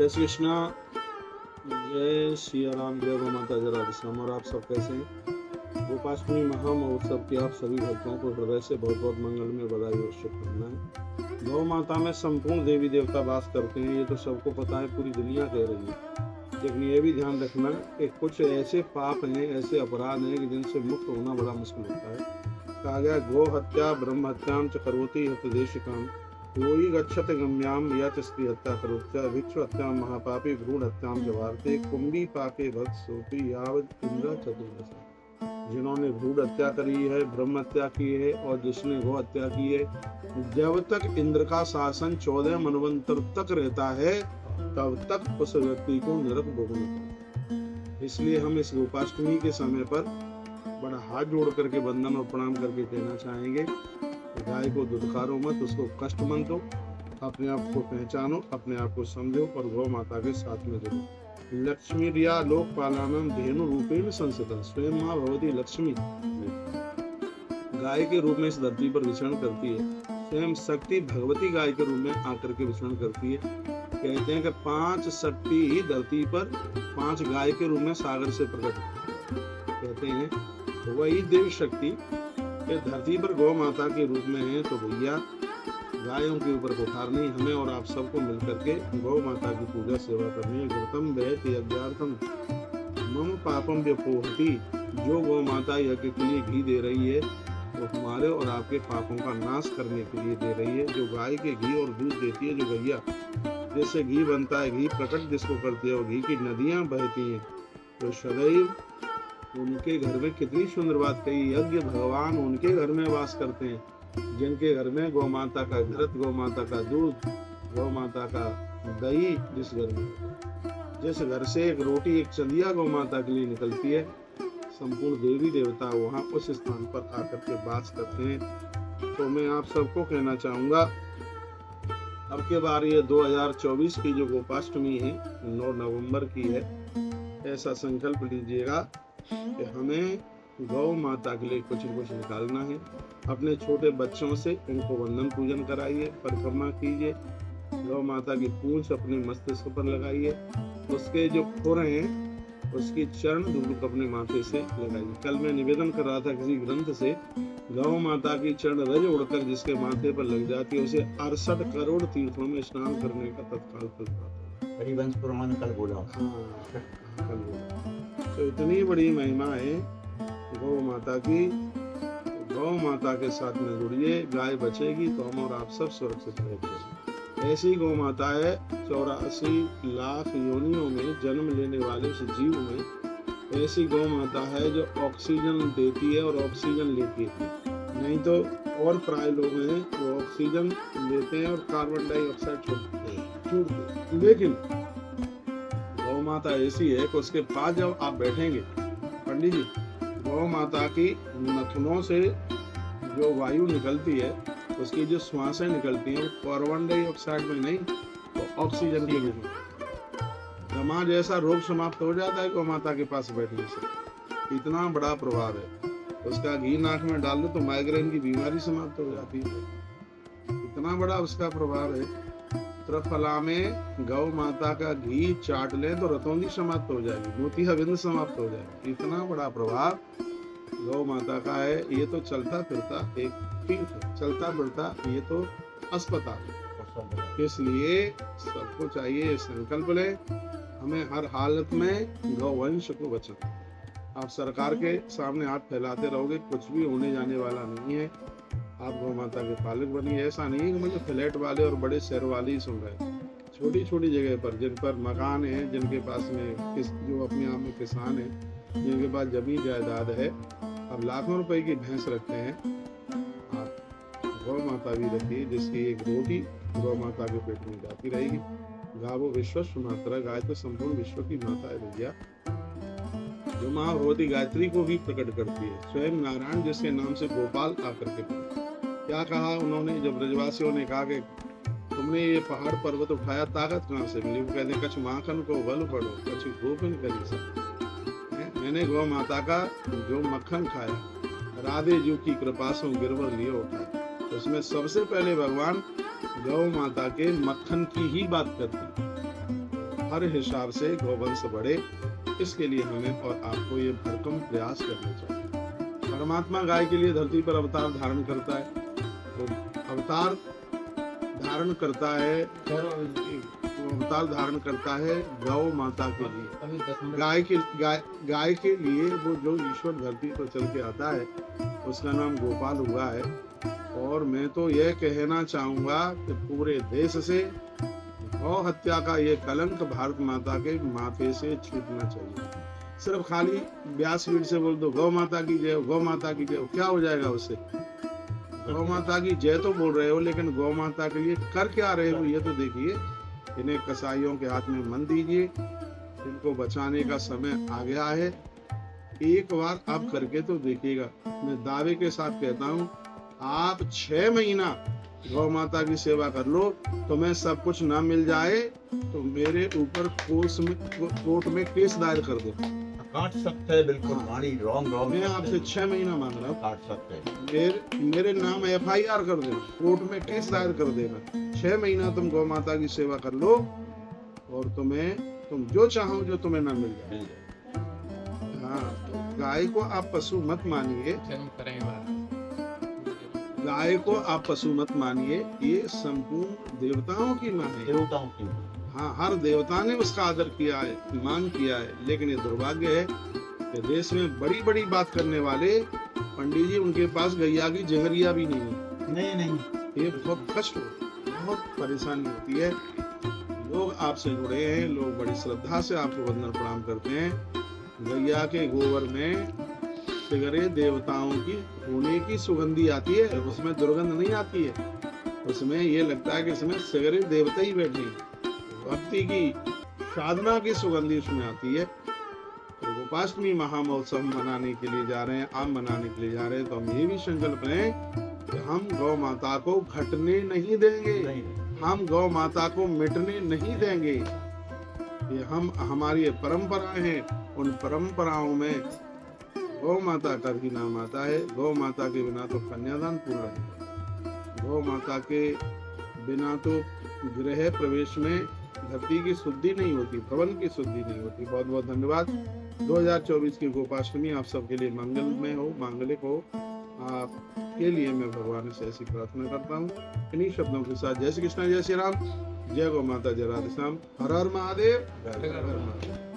जय श्री कृष्णा, जय सिया राम, जय गौ माता, जय राधे श्याम। और आप सब कैसे हैं? गोपाष्टमी महामहोत्सव की आप सभी भक्तों को हृदय से बहुत बहुत मंगल में बधाई और शुभकामनाएं। गौ माता में संपूर्ण देवी देवता वास करते हैं, ये तो सबको पता है, पूरी दुनिया कह रही है। लेकिन ये भी ध्यान रखना कि कुछ ऐसे पाप हैं, ऐसे अपराध हैं कि जिनसे मुक्त होना बड़ा मुश्किल होता है। कहा गया, गो हत्या ब्रह्म हत्याम च करोति हत देशिकाम, कोई गच्छत गम्याम या स्त्री हत्या करोत्या भिक्षु हत्याम महापापी भ्रूण हत्याम च वार्ते कुंभी पाके भक्त सोपी यावत इंद्र चतुर्दश। जिन्होंने भ्रूण हत्या करी है, ब्रह्म हत्या की है और जिसने गो हत्या की है, जब तक इंद्र का शासन 14 मनवंतर तक रहता है तब तक उस व्यक्ति को नरक भोगना पड़ता है। इसलिए हम इस गोपाष्टमी के समय पर बड़ा हाथ जोड़ करके वंदन और प्रणाम करके कहना चाहेंगे, गाय को दुत्कारो मत, उसको कष्ट मत दो, अपने आप को पहचानो, अपने आप को समझो और गौ माता के साथ में जुड़ो। लक्ष्मी रिया लोकपालानम धेनु रूपेण संस्थिता, स्वयं माँ भगवती लक्ष्मी गाय के रूप में इस धरती पर विचरण करती है। स्वयं शक्ति भगवती गाय के रूप में आकर के विचरण करती है। कहते हैं कि 5 शक्ति ही धरती पर 5 गाय के रूप में सागर से प्रकट कहते हैं। तो वही देव शक्ति धरती पर गौ माता के रूप में है। तो भैया गायों के ऊपर कुठारनी हमें और आप सबको मिलकर के गौ माता की पूजा सेवा करनी है। घृतम वहति यज्ञार्थम मम पापम व्यपोहति, जो गौ माता यज्ञ के लिए घी दे रही है वो हमारे और आपके पापों का नाश करने के लिए दे रही है। जो गाय के घी और दूध देती है, जो गैया जैसे घी बनता है, घी प्रकट जिसको करती है, वो घी की नदियां बहती हैं। तो सदैव उनके घर में कितनी सुंदर बात कही, यज्ञ भगवान उनके घर में वास करते हैं जिनके घर में गौ माता का घृत, गौ माता का दूध, गौ माता का दही, जिस घर से एक रोटी एक चंदिया गौ माता के लिए निकलती है, संपूर्ण देवी देवता वहाँ उस स्थान पर आकर के वास करते हैं। तो मैं आप सबको कहना चाहूंगा, अब के बार ये 2024 की जो गोपाष्टमी है 9 नवंबर की है, ऐसा संकल्प लीजिएगा कि हमें गौ माता के लिए कुछ न कुछ निकालना है। अपने छोटे बच्चों से उनको वंदन पूजन कराइए, परिक्रमा कीजिए, गौ माता की पूंछ अपने मस्तिष्क पर लगाइए, उसके जो खुर हैं उसकी चरण धूल अपने माथे से लगाइए। कल मैं निवेदन कर रहा था किसी ग्रंथ से, गौ माता की चरण रज उड़कर जिसके माथे पर लग जाती है उसे 68 करोड़ तीर्थों में स्नान करने का तत्काल फल प्राप्त है। हरिवंश पुराण कल बोला। हाँ, कल बोला। तो इतनी बड़ी महिमा है गौ माता की। गौ माता के साथ में जुड़िए, गाय बचेगी तो हम और आप सब सुरक्षित रहेंगे। ऐसी गौ माता है 84 लाख योनियों में जन्म लेने वाले उस जीव में ऐसी गौ माता है जो ऑक्सीजन देती है और ऑक्सीजन लेती है। नहीं तो और प्राय लोग हैं वो ऑक्सीजन लेते हैं और कार्बन डाइऑक्साइड छोड़ते हैं। लेकिन गौ माता ऐसी है कि उसके पास जब आप बैठेंगे, पंडित जी, गौ माता की नथनों से जो वायु निकलती है, उसकी जो श्वासें निकलती हैं, वो कार्बन डाइऑक्साइड में नहीं तो ऑक्सीजन के रूप में। दमा जैसा रोग समाप्त हो जाता है गौ माता के पास बैठने से। इतना बड़ा प्रभाव है। उसका घी नाक में डाल दो तो माइग्रेन की बीमारी समाप्त हो जाती है। इतना बड़ा उसका प्रभाव है। त्रिफला में गौ माता का घी चाट लें तो रतौंधी समाप्त हो जाएगी, मोतियाबिंद समाप्त हो जाएगी। इतना बड़ा प्रभाव गौ माता का है। ये तो चलता फिरता एक तीर्थ, चलता फिरता ये तो अस्पताल। इसलिए सबको चाहिए संकल्प ले, हमें हर हालत में गौवंश को बचाना। आप सरकार के सामने हाथ फैलाते रहोगे, कुछ भी होने जाने वाला नहीं है। आप गौ माता के पालक बनिए। ऐसा नहीं है कि मुझे फ्लैट वाले और बड़े शहर वाले ही सुन रहे हैं। छोटी छोटी जगह पर जिन पर मकान है, जिनके पास में जो अपने आप में किसान है, जिनके पास जमीन जायदाद है, अब लाखों रुपए की भैंस रखते हैं, आप गौ माता भी रखिए जिसकी एक रोटी गौ माता के पेट में जाती रहेगी। गावो विश्वस्व मात्रा, गाय तो संपूर्ण विश्व की माता है भैया, जो माँ भगवती गायत्री को भी प्रकट करती है। स्वयं नारायण जिसके नाम से गोपाल आकर के क्या कहा उन्होंने, जब ब्रजवासियों ने कहा कि तुमने ये पहाड़ पर्वत उठाया, ताकत कहाँ से मिली? वो कहते कछ माखन को बल पड़ो, कछ गोपिन करी सब। मैंने गौ माता का जो मक्खन खाया, राधे जी की कृपा से गिरवर लिए उठाया, उसमें सबसे पहले भगवान गौ माता के मक्खन की ही बात करती। हर हिसाब से गौवंश बढ़े, इसके लिए हमें और आपको ये भरकम प्रयास करने चाहिए। परमात्मा गाय के लिए धरती पर अवतार धारण करता है, तो अवतार धारण करता है, अवतार धारण करता है गौ माता के लिए। गाय के लिए वो जो ईश्वर धरती पर चल के आता है उसका नाम गोपाल हुआ है। और मैं तो यह कहना चाहूंगा कि पूरे देश से गौ हत्या का ये कलंक भारत माता के माथे से छूटना चाहिए। सिर्फ खाली व्यासपीठ से बोल दो गौ माता की जय, गौ माता की जय, क्या हो जाएगा उससे? गौ माता की जय तो बोल रहे हो, लेकिन गौ माता के लिए कर क्या रहे हो ये तो देखिए। इन्हें कसाईयों के हाथ में मन दीजिए, इनको बचाने का समय आ गया है। एक बार आप करके तो देखिएगा। मैं दावे के साथ कहता हूँ, आप 6 महीना गौ माता की सेवा कर लो, तो मैं सब कुछ ना मिल जाए तो मेरे ऊपर कोर्ट में केस दायर कर दो। काट सकते हैं, बिल्कुल वाणी रॉन्ग मैं आपसे 6 महीना मांग रहा हूँ, काट सकते हैं। मेरे नाम FIR कर देना, कोर्ट में केस दायर कर देना। 6 महीना तुम गौ माता की सेवा कर लो और तुम जो चाहो जो तुम्हें ना मिल जाए। हाँ, तो गाय को आप पशु मत मानिए, गाय को आप पशु मत मानिए, ये संपूर्ण देवताओं की माँ है। देवताओं की हाँ, हर देवता ने उसका आदर किया है, मान किया है। लेकिन ये दुर्भाग्य है कि देश में बड़ी बड़ी बात करने वाले पंडित जी, उनके पास गैया की जहरिया भी नहीं है। नहीं, ये बहुत कष्ट, बहुत परेशानी होती है। लोग आपसे जुड़े हैं, लोग बड़ी श्रद्धा से आपको वंदन प्रणाम करते हैं। गैया के गोबर में सगरे देवताओं की होने की सुगंधी आती है, उसमें दुर्गंध नहीं आती है। उसमें ये लगता है कि इसमें सगरे देवता ही बैठे हैं। भक्ति की साधना की सुगंधी उसमें आती है। तो गोपाष्टमी महामहोत्सव मनाने के लिए जा रहे हैं, आप मनाने के लिए जा रहे हैं, तो हम ये भी संकल्प लें कि हम गौ माता को घटने नहीं देंगे, हम गौ माता को मिटने नहीं देंगे। ये हमारी परंपराएं हैं, उन परंपराओं में गौ माता का भी नाम आता है। गौ माता के बिना तो कन्यादान पूरा है, गौ माता के बिना तो गृह प्रवेश में धरती की शुद्धि नहीं होती, भवन की शुद्धि नहीं होती। बहुत बहुत धन्यवाद। 2024 की गोपाष्टमी आप सबके लिए मंगलमय हो, मांगलिक हो। आपके लिए मैं भगवान से ऐसी प्रार्थना करता हूँ। इन्हीं शब्दों के साथ जय श्री कृष्ण, जय श्री राम, जय गौ माता, जय राधे श्याम, हर हर महादेव, हर हर महादेव।